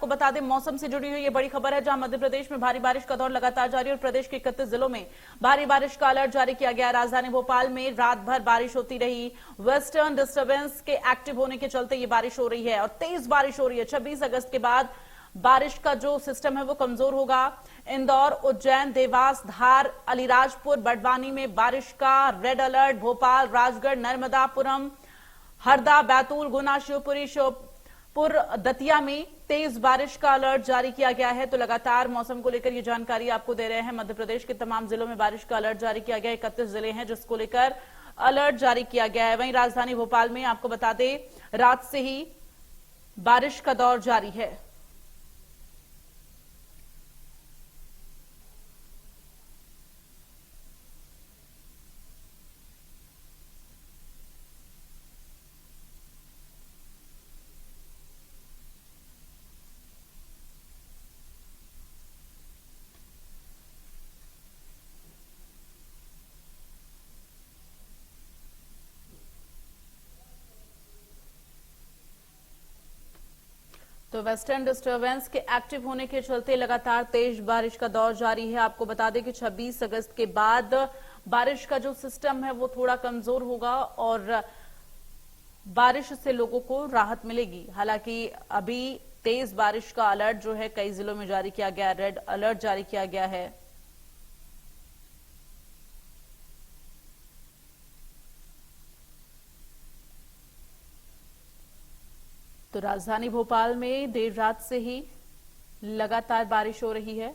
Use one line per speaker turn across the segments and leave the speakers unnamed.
आपको बता दें मौसम से जुड़ी हुई ये बड़ी खबर है, जहां मध्य प्रदेश में भारी बारिश का दौर लगातार जारी है और प्रदेश के 31 जिलों में भारी बारिश का अलर्ट जारी किया गया है। राजधानी भोपाल में रात भर बारिश होती रही। वेस्टर्न डिस्टर्बेंस के एक्टिव होने के चलते ये बारिश हो रही है और तेज बारिश हो रही है। 26 अगस्त के बाद बारिश का जो सिस्टम है वो कमजोर होगा। इंदौर, उज्जैन, देवास, धार, अलीराजपुर, बड़वानी में बारिश का रेड अलर्ट। भोपाल, राजगढ़, नर्मदापुरम, हरदा, बैतूल, गुना, शिवपुरी, श्योपुर, दतिया में तेज बारिश का अलर्ट जारी किया गया है। तो लगातार मौसम को लेकर ये जानकारी आपको दे रहे हैं। मध्य प्रदेश के तमाम जिलों में बारिश का अलर्ट जारी किया गया है। 31 जिले हैं जिसको लेकर अलर्ट जारी किया गया है। वहीं राजधानी भोपाल में आपको बता दें रात से ही बारिश का दौर जारी है। तो वेस्टर्न डिस्टर्बेंस के एक्टिव होने के चलते लगातार तेज बारिश का दौर जारी है। आपको बता दें कि 26 अगस्त के बाद बारिश का जो सिस्टम है वो थोड़ा कमजोर होगा और बारिश से लोगों को राहत मिलेगी। हालांकि अभी तेज बारिश का अलर्ट जो है कई जिलों में जारी किया गया, रेड अलर्ट जारी किया गया है। तो राजधानी भोपाल में देर रात से ही लगातार बारिश हो रही है।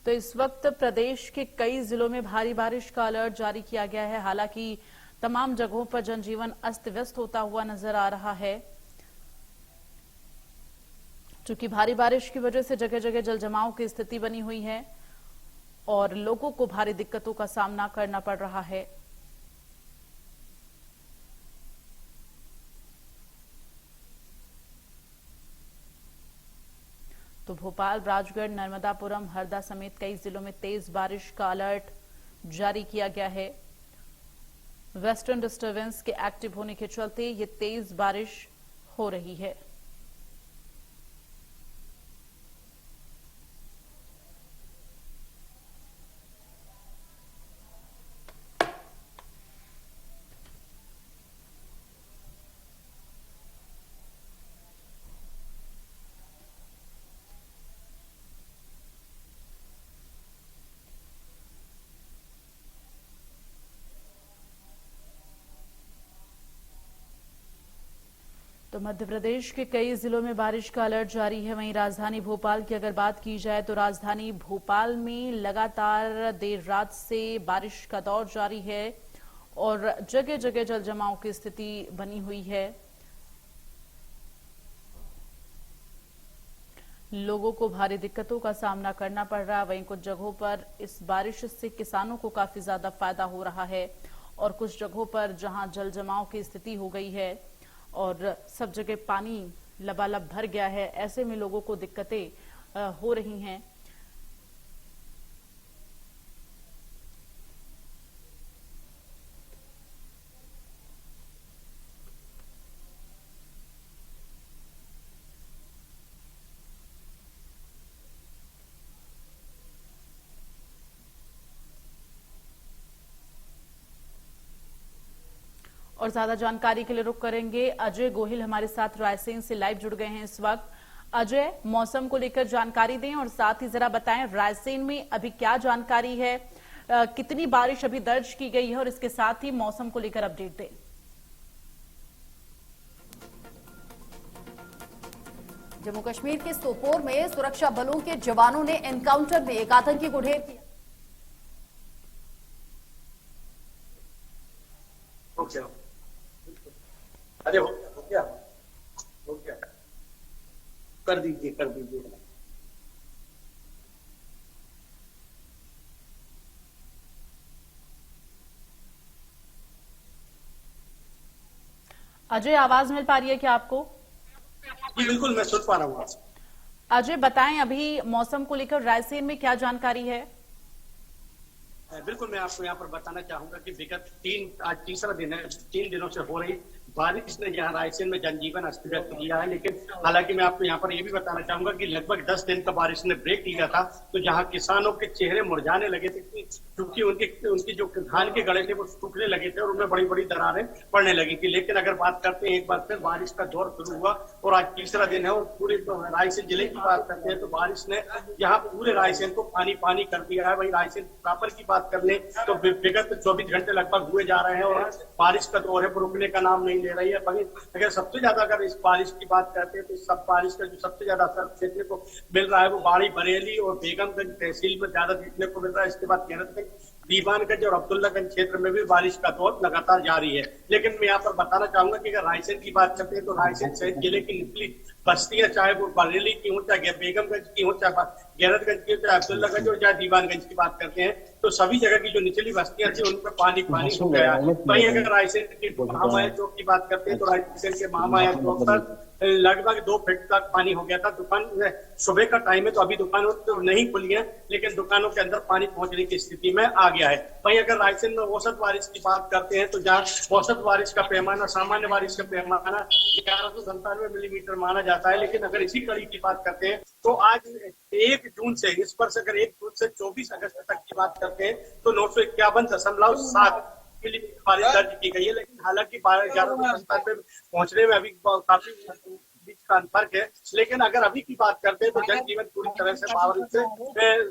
तो इस वक्त प्रदेश के कई जिलों में भारी बारिश का अलर्ट जारी किया गया है। हालांकि तमाम जगहों पर जनजीवन अस्त व्यस्त होता हुआ नजर आ रहा है। चूंकि भारी बारिश की वजह से जगह जगह जल जमाव की स्थिति बनी हुई है और लोगों को भारी दिक्कतों का सामना करना पड़ रहा है। तो भोपाल, राजगढ़, नर्मदापुरम, हरदा समेत कई जिलों में तेज बारिश का अलर्ट जारी किया गया है। वेस्टर्न डिस्टर्बेंस के एक्टिव होने के चलते ये तेज बारिश हो रही है। तो मध्य प्रदेश के कई जिलों में बारिश का अलर्ट जारी है। वहीं राजधानी भोपाल की अगर बात की जाए तो राजधानी भोपाल में लगातार देर रात से बारिश का दौर जारी है और जगह जगह जल जमाव की स्थिति बनी हुई है। लोगों को भारी दिक्कतों का सामना करना पड़ रहा है। वहीं कुछ जगहों पर इस बारिश से किसानों को काफी ज्यादा फायदा हो रहा है और कुछ जगहों पर जहां जल जमाव की स्थिति हो गई है और सब जगह पानी लबालब भर गया है, ऐसे में लोगों को दिक्कतें हो रही हैं। और ज्यादा जानकारी के लिए रुक करेंगे। अजय गोहिल हमारे साथ रायसेन से लाइव जुड़ गए हैं इस वक्त। अजय, मौसम को लेकर जानकारी दें और साथ ही जरा बताएं रायसेन में अभी क्या जानकारी है, कितनी बारिश अभी दर्ज की गई है और इसके साथ ही मौसम को लेकर अपडेट दें।
जम्मू कश्मीर के सोपोर में सुरक्षा बलों के जवानों ने एनकाउंटर में एक आतंकी को ढेर किया।
अरे हो गया कर दीजिए।
अजय, आवाज मिल पा रही है क्या आपको?
जी बिल्कुल, मैं सुन पा रहा हूँ।
अजय बताएं, अभी मौसम को लेकर रायसेन में क्या जानकारी है?
बिल्कुल, मैं आपको यहाँ पर बताना चाहूंगा कि विगत आज तीसरा दिन है, 3 दिनों से हो रही बारिश ने यहाँ रायसेन में जनजीवन अस्त व्यस्त किया है। लेकिन हालांकि मैं आपको यहाँ पर ये भी बताना चाहूंगा कि लगभग 10 दिन का बारिश ने ब्रेक लिया था, तो जहाँ किसानों के चेहरे मुरझाने लगे थे क्योंकि उनकी जो धान के गड़े थे वो सूखने लगे थे और उनमें बड़ी बड़ी दरारें पड़ने लगी थी। लेकिन अगर बात करते हैं, एक बार फिर बारिश का दौर शुरू हुआ और आज तीसरा दिन है और पूरे रायसेन जिले की बात करते हैं तो बारिश ने यहाँ पूरे रायसेन को पानी पानी कर दिया है। वही रायसेन प्रॉपर की बात कर ले तो विगत 24 घंटे लगभग हुए जा रहे हैं और बारिश का दौर है, रुकने का नाम नहीं ले रही है। अगर सबसे ज्यादा अगर इस बारिश की बात करते हैं तो सब बारिश का जो सबसे ज्यादा असर देखने को मिल रहा है वो बाड़ी, बरेली और बेगमगंज तहसील में ज्यादा देखने को मिल रहा है। इसके बाद गैरतगंज, दीवानगंज और अब्दुल्लागंज क्षेत्र में भी बारिश का दौर लगातार जारी है। लेकिन मैं यहाँ पर बताना चाहूंगा कि अगर रायसेन की बात करते हैं तो रायसेन सहित जिले की निचली बस्तियां, चाहे वो बरेली की हो, चाहे बेगमगंज की हो, चाहे गैरतगंज की हो, चाहे अब्दुल्लागंज हो, चाहे दीवानगंज की बात करते हैं तो सभी जगह की जो निचली बस्तियां थी उनमें पानी पानी हो गया है। वहीं अगर रायसेन के महामाया चौक की बात करते हैं तो रायसेन के महामाया चौक पर लगभग 2 फीट तक पानी हो गया था। दुकान सुबह का टाइम है तो अभी दुकानों तो नहीं खुली है, लेकिन दुकानों के अंदर पानी पहुंचने की स्थिति में आ गया है। वहीं अगर रायसेन में औसत बारिश की बात करते हैं तो जहाँ औसत बारिश का पैमाना, सामान्य बारिश का पैमाना 1197 मिलीमीटर माना जाता है, लेकिन अगर इसी कड़ी की बात करते हैं तो आज 1 जून से इस पर से अगर 1 जून से 24 अगस्त तक की बात करते हैं तो 951.7 मिलीमीटर बारिश दर्ज की गई है। लेकिन हालांकि 1197 पहुंचने में अभी काफी बीच का अंतर है। लेकिन अगर अभी की बात करते हैं तो जनजीवन पूरी तरह से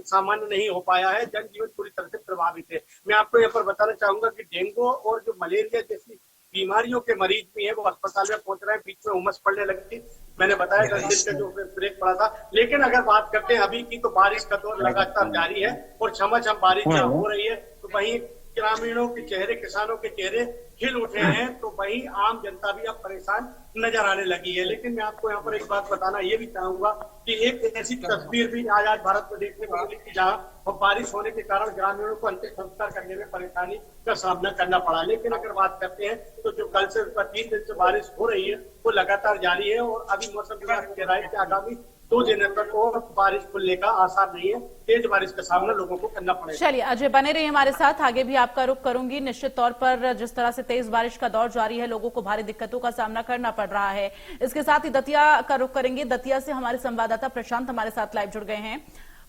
सामान्य नहीं हो पाया है, जनजीवन पूरी तरह से प्रभावित है। मैं आपको यहाँ पर बताना चाहूंगा कि डेंगू और जो मलेरिया जैसी बीमारियों के मरीज भी हैं वो अस्पताल में पहुंच रहे हैं। बीच में उमस पड़ने लगी थी, मैंने बताया 10 दिन का जो ब्रेक पड़ा था। लेकिन अगर बात करते हैं अभी की तो बारिश का दौर लगातार जारी है और छमाछम बारिश हो रही है। तो वहीं ग्रामीणों के चेहरे, किसानों के चेहरे खिल उठे हैं, तो वहीं आम जनता भी अब परेशान नजर आने लगी है। लेकिन मैं आपको यहाँ पर एक बात बताना ये भी चाहूंगा कि एक ऐसी तस्वीर भी आज भारत में देखने को मिली थी जहाँ बारिश होने के कारण ग्रामीणों को अंतिम संस्कार करने में परेशानी का सामना करना पड़ा। लेकिन अगर बात करते हैं तो जो कल से 3 दिन से बारिश हो रही है वो लगातार जारी है और अभी मौसम विभाग कह रहा है कि आगामी 2 दिनों तक और बारिश खुलने का आसार नहीं है। तेज बारिश का सामना लोगों को करना पड़ेगा।
चलिए अजय, बने रहिए हमारे साथ, आगे भी आपका रुख करूंगी। निश्चित तौर पर जिस तरह से तेज बारिश का दौर जारी है, लोगों को भारी दिक्कतों का सामना करना पड़ रहा है। इसके साथ ही दतिया का रुख करेंगे। दतिया से हमारे संवाददाता प्रशांत हमारे साथ लाइव जुड़ गए हैं।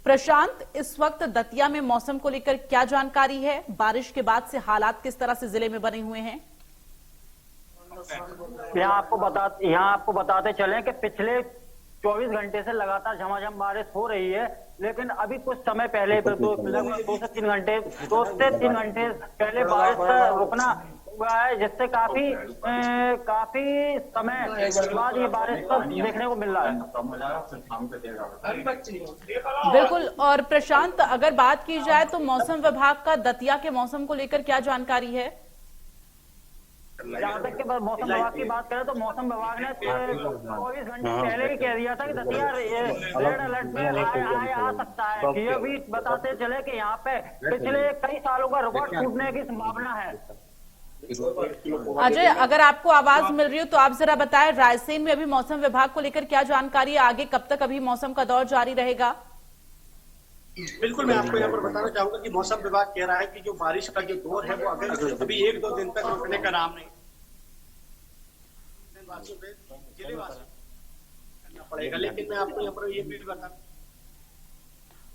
प्रशांत, इस वक्त दतिया में मौसम को लेकर क्या जानकारी है? बारिश के बाद से हालात किस तरह से जिले में बने हुए हैं?
यहाँ आपको बताते चलें कि पिछले 24 घंटे से लगातार झमाझम बारिश हो रही है, लेकिन अभी कुछ समय पहले लगभग 2 से 3 घंटे पहले बारिश का रुकना हुआ है, जिससे काफी समय बाद ये बारिश को देखने को मिल रहा है।
बिल्कुल। और प्रशांत, अगर बात की जाए तो मौसम विभाग का दतिया के मौसम को लेकर क्या जानकारी है?
जहाँ तक के मौसम विभाग की बात करें तो मौसम विभाग ने 24 घंटे पहले ही कह दिया था कि दतिया रेड अलर्ट में आ सकता है। ये भी बताते चले कि यहाँ पे पिछले कई सालों का रिकॉर्ड टूटने की संभावना है।
अजय, अगर आपको आवाज मिल रही हो तो आप जरा बताएं, रायसेन में अभी मौसम विभाग को लेकर क्या जानकारी है? आगे कब तक अभी मौसम का दौर जारी रहेगा?
बिल्कुल, मैं आपको यहाँ पर बताना चाहूंगा कि मौसम विभाग कह रहा है कि जो बारिश का जो दौर है वो अभी 1-2 दिन तक रुकने का नाम नहीं। जिलेवासी करना पड़ेगा। लेकिन मैं आपको यहाँ पर ये भी बता।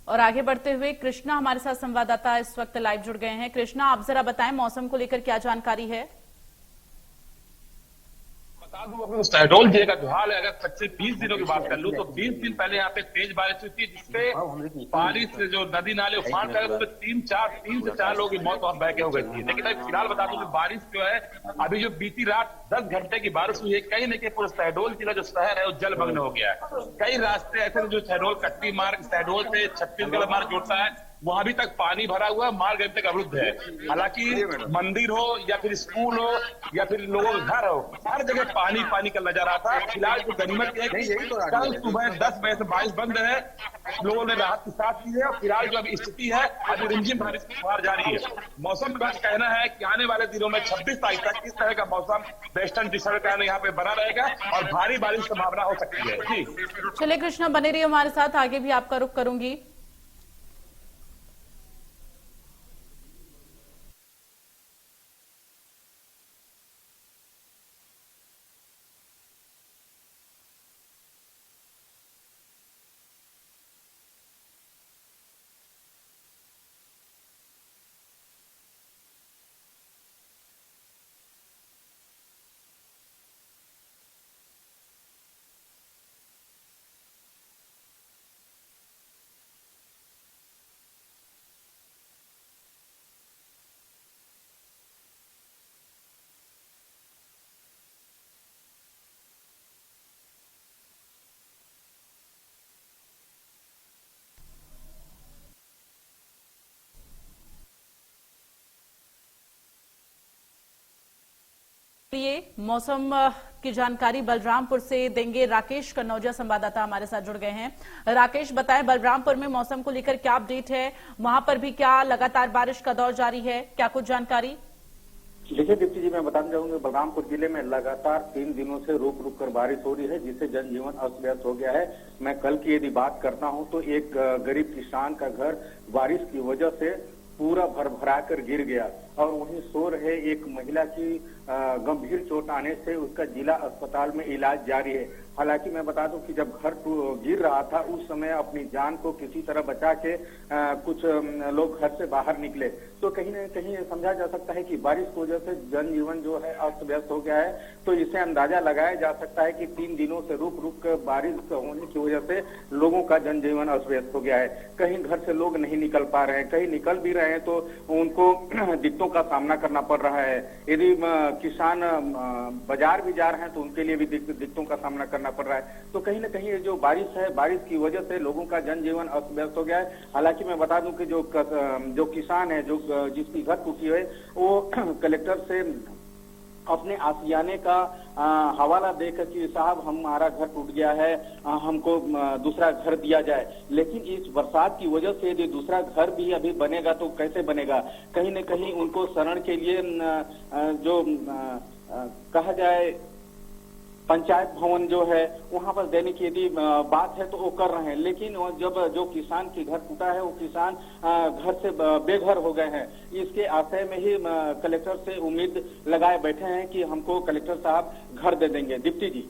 और आगे बढ़ते हुए कृष्णा हमारे साथ संवाददाता इस वक्त लाइव जुड़ गए हैं। कृष्णा, आप जरा बताएं मौसम को लेकर क्या जानकारी है?
बता दूं, शहडोल जिले का जो हाल है, अगर पिछले 20 दिनों की बात कर लूं तो 20 दिन पहले यहाँ पे तेज बारिश हुई थी, जिससे बारिश से जो नदी नाले उफान कर उसमें 3 से 4 लोगों की मौत और बह के हो गई थी। लेकिन अभी फिलहाल बता दूं कि बारिश जो है अभी जो बीती रात 10 घंटे की बारिश हुई है, कहीं न कहीं पूरा शहडोल जिला जो शहर है वो जलमग्न हो गया है। कई रास्ते ऐसे जो शहडोल कट्टी मार्ग शहडोल से छत्तीसगढ़ मार्ग जोड़ता है वहां भी तक पानी भरा हुआ है, मार्ग अभी तक अवरुद्ध है। हालांकि मंदिर हो या फिर स्कूल हो या फिर लोगों का घर हो, हर जगह पानी पानी का नजर आता है। फिलहाल जो गनीमत है कि कल सुबह 10 बजे से बारिश बंद है, लोगों ने राहत की सांस ली है और फिलहाल जो अभी स्थिति है अभी रिमझिम बारिश फुहार जारी है। मौसम विभाग का कहना है कि आने वाले दिनों में 26 तारीख तक इस तरह का मौसम वेस्टर्न डिस्टर्ब का यहाँ पे बना रहेगा और भारी बारिश की संभावना हो सकती है। जी
चलिए कृष्णा, बने रहिए हमारे साथ, आगे भी आपका रुख करूंगी। मौसम की जानकारी बलरामपुर से देंगे राकेश कन्नौजिया, संवाददाता हमारे साथ जुड़ गए हैं। राकेश, बताएं बलरामपुर में मौसम को लेकर क्या अपडेट है, वहां पर भी क्या लगातार बारिश का दौर जारी है, क्या कुछ जानकारी?
देखिए दीप्ति जी, मैं बताना चाहूंगी बलरामपुर जिले में लगातार 3 दिनों से रुक रुक कर बारिश हो रही है, जिससे जनजीवन अस्त व्यस्त हो गया है। मैं कल की यदि बात करता हूं तो एक गरीब किसान का घर बारिश की वजह से पूरा भरभरा कर गिर गया और वहीं सो रहे एक महिला की गंभीर चोट आने से उसका जिला अस्पताल में इलाज जारी है। हालांकि मैं बता दूं कि जब घर गिर रहा था उस समय अपनी जान को किसी तरह बचा के कुछ लोग घर से बाहर निकले, तो कहीं न कहीं समझा जा सकता है कि बारिश की वजह से जनजीवन जो है अस्त व्यस्त हो गया है। तो इससे अंदाजा लगाया जा सकता है कि 3 दिनों से रुक रुक कर बारिश होने की वजह से लोगों का जनजीवन अस्त व्यस्त हो गया है। कहीं घर से लोग नहीं निकल पा रहे हैं, कहीं निकल भी रहे हैं तो उनको दिक्कतों का सामना करना पड़ रहा है। यदि किसान बाजार भी जा रहे हैं तो उनके लिए भी दिक्कतों का सामना करना पड़ रहा है। तो कहीं ना कहीं जो बारिश है, बारिश की वजह से लोगों का जनजीवन अस्त व्यस्त हो गया है। हालांकि मैं बता दूं कि जो किसान है, जो जिसकी घर टूटी है, वो कलेक्टर से अपने आशियाने का हवाला देकर कि साहब हमारा घर टूट गया है, हमको दूसरा घर दिया जाए। लेकिन इस बरसात की वजह से यदि दूसरा घर भी अभी बनेगा तो कैसे बनेगा? कहीं न कहीं उनको शरण के लिए जो कहा जाए पंचायत भवन जो है वहां पर देने की यदि बात है तो वो कर रहे हैं, लेकिन जब जो किसान की घर टूटा है वो किसान घर से बेघर हो गए हैं। इसके आशय में ही कलेक्टर से उम्मीद लगाए बैठे हैं कि हमको कलेक्टर साहब घर दे देंगे। दीप्ति जी।